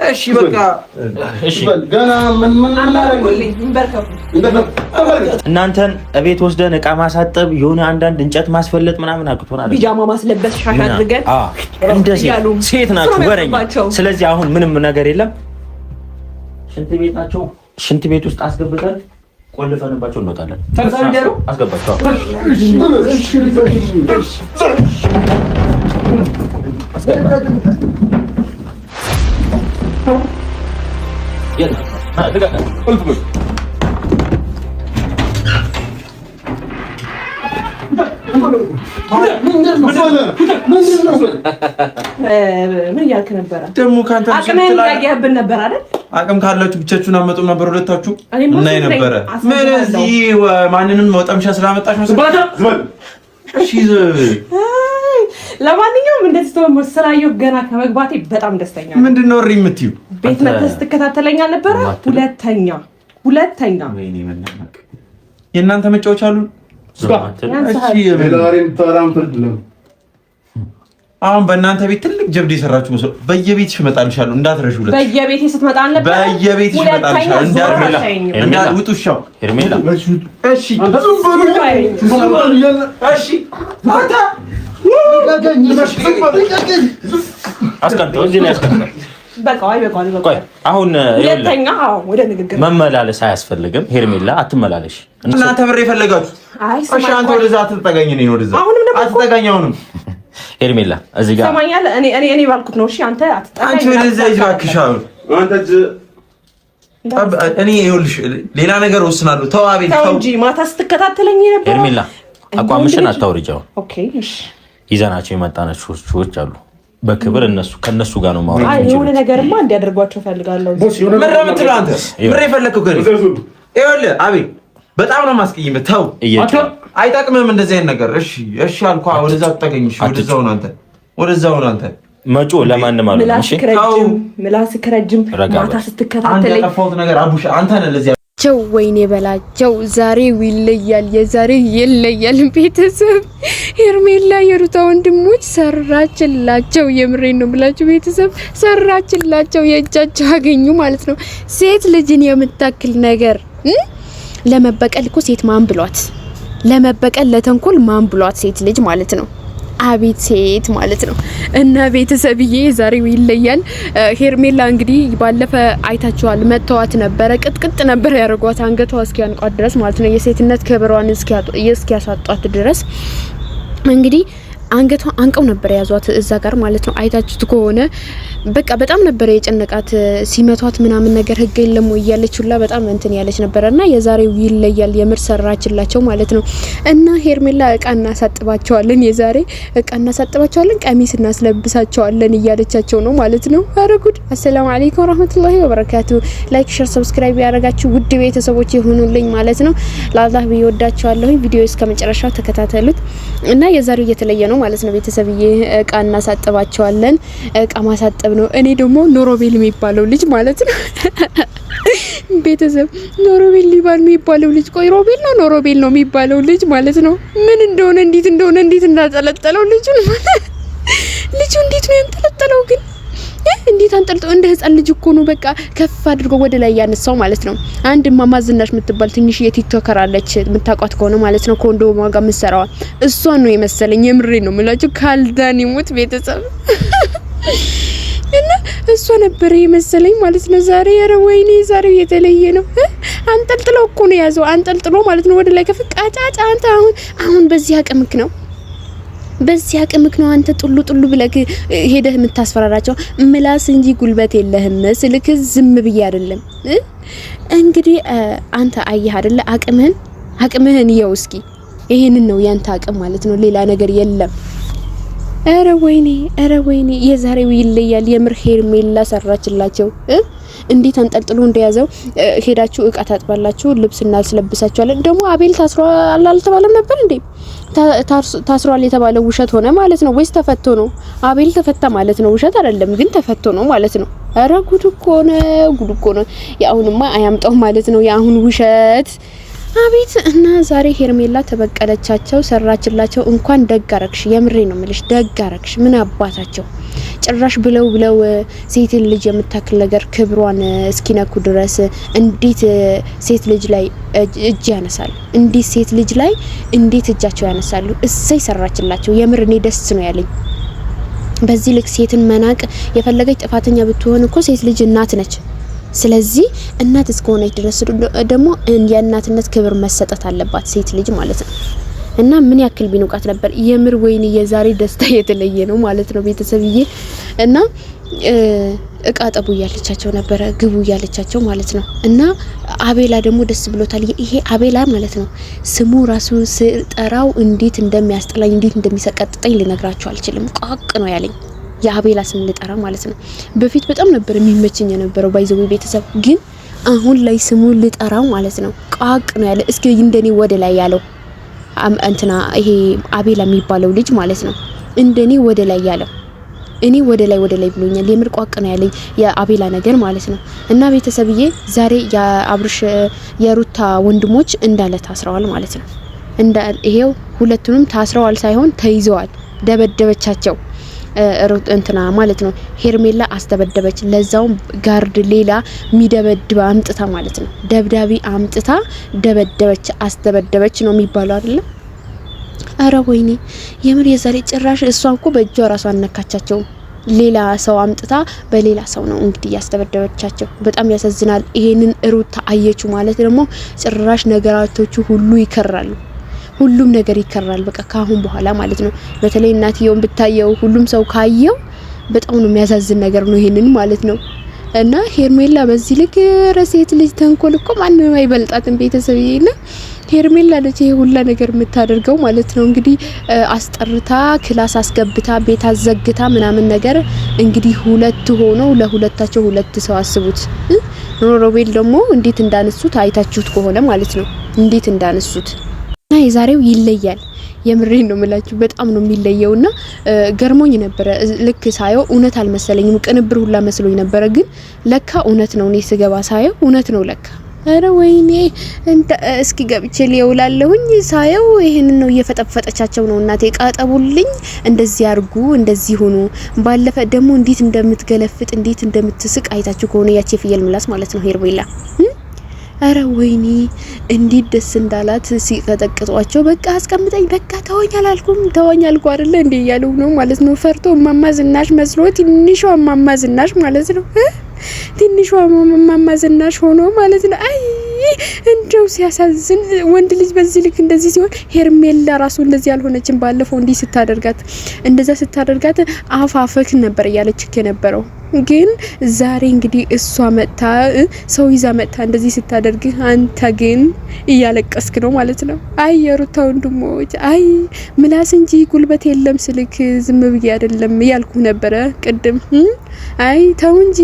እሺ በቃ እሺ ገና ምን እናንተን እቤት ወስደን እቃ ማሳጠብ የሆነ አንዳንድ እንጨት ማስፈለጥ ምናምን አቅቶናል። ቢጃማ ማስለበስ ሻሽ አድርገን እንደዚህ ሴት ናችሁ ወሬኛ። ስለዚህ አሁን ምንም ነገር የለም። ሽንት ቤት ውስጥ አስገብተን ቆልፈንባቸው እንወጣለን። አስገባቸው ምን ያልክ ነበር? ደሞ ካንተ አቅምን ያያያብን ነበር አይደል? አቅም ካላችሁ ብቻችሁን አመጡም ነበር ሁለታችሁ እና ነበር። ምን እዚህ ማንንም ወጣምሻ ስላመጣሽ ነው ሰባታ እሺ ለማንኛውም እንደዚህ ተወም ስራየው ገና ከመግባቴ በጣም ደስተኛ ነኝ። ምንድነው እሪ የምትዩ? ቤት መተስ ትከታተለኛ ነበር። ሁለተኛ ወይኔ መናናቅ የእናንተ መጫወቻ አሉ። እሺ የላሬን ተራም ተድለም አሁን በእናንተ ቤት ትልቅ ጀብድ የሰራችሁ መስሎ በየቤትሽ እመጣልሻለሁ እንዳትረሽ። ሁለት በየቤትሽ ስትመጣ ነበር። በየቤትሽ እመጣልሻለሁ እንዳትውጡሻው ሄርሜላ። እሺ እሺ ማታ አስቀምጠው እዚህ ላይ አስቀምጠው። በቃ አሁን ሁለተኛ ወደ ንግግር መመላለስ አያስፈልግም። ሄርሜላ አትመላለሽ። እናንተ ብር የፈለጋችሁ እሺ፣ አንተ ወደዛ አትጠጋኝ፣ እኔ ወደዛ አትጠጋኝ። አሁንም ሄርሜላ እዚህ ጋር ሰማኛል። እኔ ባልኩት ነው። እሺ አንተ አትጠጋኝ። አንቺ ወደዛ እባክሽ። አንተ እኔ ይኸውልሽ ሌላ ነገር ወስናለሁ። ተው አቤት ተው እንጂ ማታ ስትከታተለኝ ነበር። ሄርሜላ አቋምሽን አታውርጃው። ኦኬ እሺ። ይዘናቸው የመጣናቸው ሰዎች አሉ። በክብር ከነሱ ጋር ነው ማውራት። አይ የሆነ ነገርማ እንዲያደርጓቸው ፈልጋለሁ። ምን ረምትለው አንተ ምን የፈለከው ገሪ? ይኸውልህ አቤት በጣም ነው ማስቀየም። ተው አይጠቅምም እንደዚህ አይነት ነገር። እሺ እሺ አልኳ። ወደዛ ተጠገኝሽ። ወደዛው ነው አንተ ወደዛው ነው አንተ መጮ ለማንም አለ። እሺ ምላስ ከረጅም ማታ ስትከታተለኝ አንተ ጠፋሁት ነገር አቡሽ አንተ ነህ ለዚህ ቸው ወይኔ በላቸው። ዛሬው ይለያል፣ የዛሬው ይለያል። ቤተሰብ ሄርሜላ የሩታ ወንድሞች ሰራችላቸው። የምሬን ነው ብላችሁ ቤተሰብ ሰራችላቸው። የእጃቸው አገኙ ማለት ነው። ሴት ልጅን የምታክል ነገር ለመበቀል እኮ ሴት ማን ብሏት? ለመበቀል ለተንኮል ማን ብሏት? ሴት ልጅ ማለት ነው። አቤት ሴት ማለት ነው። እና ቤተሰብዬ ዛሬው ይለያል። ሄርሜላ እንግዲህ ባለፈ አይታችኋል፣ መተዋት ነበረ። ቅጥቅጥ ነበር ያረጓት አንገቷ እስኪያንቋት ድረስ ማለት ነው። የሴትነት ክብሯን እስኪያሳጧት ድረስ እንግዲህ አንገቷ አንቀው ነበር ያዟት እዛ ጋር ማለት ነው። አይታችሁት ከሆነ በቃ በጣም ነበር የጨነቃት። ሲመቷት ምናምን ነገር ህግ የለም ወይ እያለች ሁላ በጣም እንትን ያለች ነበርና የዛሬው ይለያል። የምር ሰራችላቸው ማለት ነው። እና ሄርሜላ እቃ እናሳጥባቸዋለን፣ የዛሬ እቃ እናሳጥባቸዋለን፣ ቀሚስ እናስለብሳቸዋለን እያለቻቸው ነው ማለት ነው። አረ ጉድ! አሰላሙ አለይኩም ወራህመቱላሂ ወበረካቱ። ላይክ፣ ሼር፣ ሰብስክራይብ ያደረጋችሁ ውድ ቤተሰቦች ይሁኑልኝ ማለት ነው። ለአላህ ብዬ ቪዲዮ እስከ መጨረሻው ተከታተሉት እና የዛሬው እየተለየ ነው ማለት ነው። ቤተሰብዬ እቃ እናሳጥባቸዋለን። እቃ ማሳጠብ ነው። እኔ ደግሞ ኖሮቤል የሚባለው ልጅ ማለት ነው ቤተሰብ ኖሮቤል ሊባል የሚባለው ልጅ ቆይ ሮቤል ነው ኖሮቤል ነው የሚባለው ልጅ ማለት ነው። ምን እንደሆነ እንዴት እንዳጠለጠለው ልጁ እንዴት ነው ያንጠለጠለው ግን እንዴት አንጠልጦ እንደ ህፃን ልጅ እኮ ነው። በቃ ከፍ አድርጎ ወደ ላይ ያነሳው ማለት ነው። አንድ ማማ ዝናሽ የምትባል ትንሽ የቲክቶከር አለች የምታውቋት ከሆነ ማለት ነው። ኮንዶ ማጋ ምሰራዋ እሷን ነው የመሰለኝ። የምሬ ነው የምላችሁ። ካልዳን ይሙት ቤተሰብ እና እሷ ነበር የመሰለኝ ማለት ነው። ዛሬ ኧረ ወይኔ ዛሬው የተለየ ነው። አንጠልጥለው እኮ ነው ያዘው። አንጠልጥሎ ማለት ነው ወደ ላይ ከፍ ቃጫጫ። አንተ አሁን በዚህ አቅምክ ነው አንተ ጡሉ ብለክ ሄደህ የምታስፈራራቸው ምላስ እንጂ ጉልበት የለህም። ስልክ ዝም ብዬ አይደለም እንግዲህ አንተ አየህ አይደለ አቅምህን ይኸው እስኪ። ይሄንን ነው ያንተ አቅም ማለት ነው። ሌላ ነገር የለም። ኧረ ወይኔ የዛሬው ይለያል የምር ሄርሜላ ሰራችላቸው እንዴት አንጠልጥሎ እንደያዘው ሄዳችሁ እቃ ታጥባላችሁ ልብስና አስለብሳችኋል ደግሞ አቤል ታስሯል አልተባለም ነበር እንዴ ታስሯል የተባለው ውሸት ሆነ ማለት ነው ወይስ ተፈቶ ነው አቤል ተፈታ ማለት ነው ውሸት አይደለም ግን ተፈቶ ነው ማለት ነው ኧረ ጉድ እኮ ነው ያሁንማ አያምጣው ማለት ነው ያሁን ውሸት አቤት እና ዛሬ ሄርሜላ ተበቀለቻቸው ሰራችላቸው እንኳን ደግ አረክሽ የምሬ ነው ምልሽ ደግ አረክሽ ምን አባታቸው ጭራሽ ብለው ሴት ልጅ የምታክል ነገር ክብሯን እስኪነኩ ድረስ እንዴት ሴት ልጅ ላይ እጅ ያነሳሉ እንዴት ሴት ልጅ ላይ እንዴት እጃቸው ያነሳሉ እሰይ ሰራችላቸው የምር እኔ ደስ ነው ያለኝ በዚህ ልክ ሴትን መናቅ የፈለገች ጥፋተኛ ብትሆን እኮ ሴት ልጅ እናት ነች ስለዚህ እናት እስከሆነች ድረስ ደግሞ የእናትነት ክብር መሰጠት አለባት ሴት ልጅ ማለት ነው እና ምን ያክል ቢንቃት ነበር የምር ወይኔ የዛሬ ደስታ የተለየ ነው ማለት ነው ቤተሰብዬ እና እቃ ጠቡ ያለቻቸው ነበር ግቡ ያለቻቸው ማለት ነው እና አቤላ ደግሞ ደስ ብሎታል ይሄ አቤላ ማለት ነው ስሙ ራሱ ስጠራው እንዴት እንደሚያስጠላኝ እንዴት እንደሚሰቀጥጠኝ ልነግራችሁ አልችልም ቋቅ ነው ያለኝ የአቤላ ስም ልጠራ ማለት ነው በፊት በጣም ነበር የሚመችኝ የነበረው ባይዘው ቤተሰብ ግን አሁን ላይ ስሙ ልጠራው ማለት ነው ቋቅ ነው ያለ እስኪ እንደኔ ወደ ላይ ያለው አንተና ይሄ አቤላ የሚባለው ልጅ ማለት ነው እንደኔ ወደ ላይ ያለው እኔ ወደ ላይ ብሎኛል የምር ቋቅ ነው ያለኝ የአቤላ ነገር ማለት ነው እና ቤተሰብዬ ዛሬ የአብርሽ የሩታ ወንድሞች እንዳለ ታስረዋል ማለት ነው ይሄው ሁለቱንም ታስረዋል ሳይሆን ተይዘዋል ደበደበቻቸው እንትና ማለት ነው ሄርሜላ አስተበደበች ለዛው ጋርድ ሌላ ሚደበድባ አምጥታ ማለት ነው ደብዳቤ አምጥታ ደበደበች አስተበደበች ነው የሚባለው አይደል አረ ወይኔ የምር የዛሬ ጭራሽ እሷን እኮ በእጇ ራሷ አነካቻቸው ሌላ ሰው አምጥታ በሌላ ሰው ነው እንግዲህ ያስተበደበቻቸው በጣም ያሳዝናል ይሄንን ሩታ አየቹ ማለት ደግሞ ጭራሽ ነገራቶቹ ሁሉ ይከራሉ ሁሉም ነገር ይከራል በቃ ካሁን በኋላ ማለት ነው በተለይ እናትየውን ብታየው ሁሉም ሰው ካየው በጣም ነው የሚያሳዝን ነገር ነው ይሄንን ማለት ነው እና ሄርሜላ በዚህ ልክ ሴት ልጅ ተንኮል እኮ ማንንም አይበልጣትም ቤተሰብዬና ሄርሜላ ልጅ ይሄ ሁላ ነገር የምታደርገው ማለት ነው እንግዲህ አስጠርታ ክላስ አስገብታ ቤት አዘግታ ምናምን ነገር እንግዲህ ሁለት ሆነው ለሁለታቸው ሁለት ሰው አስቡት ሮቤል ደግሞ እንዴት እንዳነሱት አይታችሁት ከሆነ ማለት ነው እንዴት እንዳነሱት እና የዛሬው ይለያል የምሬን ነው መላችሁ በጣም ነው የሚለየውና ገርሞኝ ነበር ልክ ሳየው እውነት አልመሰለኝም ቅንብር ሁላ መስሎኝ ነበር ግን ለካ እውነት ነው እኔ ስገባ ሳየው እውነት ነው ለካ አረ ወይኔ እስኪ ገብቼ ሊውላለሁኝ ሳየው ይሄንን ነው እየፈጠፈጠቻቸው ነው እናቴ ቃጠቡልኝ እንደዚህ አርጉ እንደዚህ ሆኖ ባለፈ ደግሞ እንዴት እንደምትገለፍጥ እንዴት እንደምትስቅ አይታችሁ ከሆነ ያቺ ፍየል ምላስ ማለት ነው ሄርሜላ አረ ወይኔ እንዴት ደስ እንዳላት ሲቀጠቅጧቸው በቃ አስቀምጠኝ በቃ ተወኝ አልኩ አይደለ እንዴ ያለው ነው ማለት ነው ፈርቶ ማማዝናሽ መስሎት ትንሿ ማማዝናሽ ማለት ነው ትንሿ ማማዝናሽ ሆኖ ማለት ነው አይ እንደው ሲያሳዝን ወንድ ልጅ በዚህ ልክ እንደዚህ ሲሆን ሄርሜላ ራሱ እንደዚህ ያልሆነችን ባለፈው እንዲህ ስታደርጋት አፋፈክ ነበር ያለች ከነበረው ግን ዛሬ እንግዲህ እሷ መጣ ሰው ይዛ መጣ እንደዚህ ስታደርግ አንተ ግን እያለቀስክ ነው ማለት ነው አይ የሩታ ወንድሞች አይ ምላስ እንጂ ጉልበት የለም ስልክ ዝም ብዬ አይደለም ያልኩ ነበር ቅድም አይ ተው እንጂ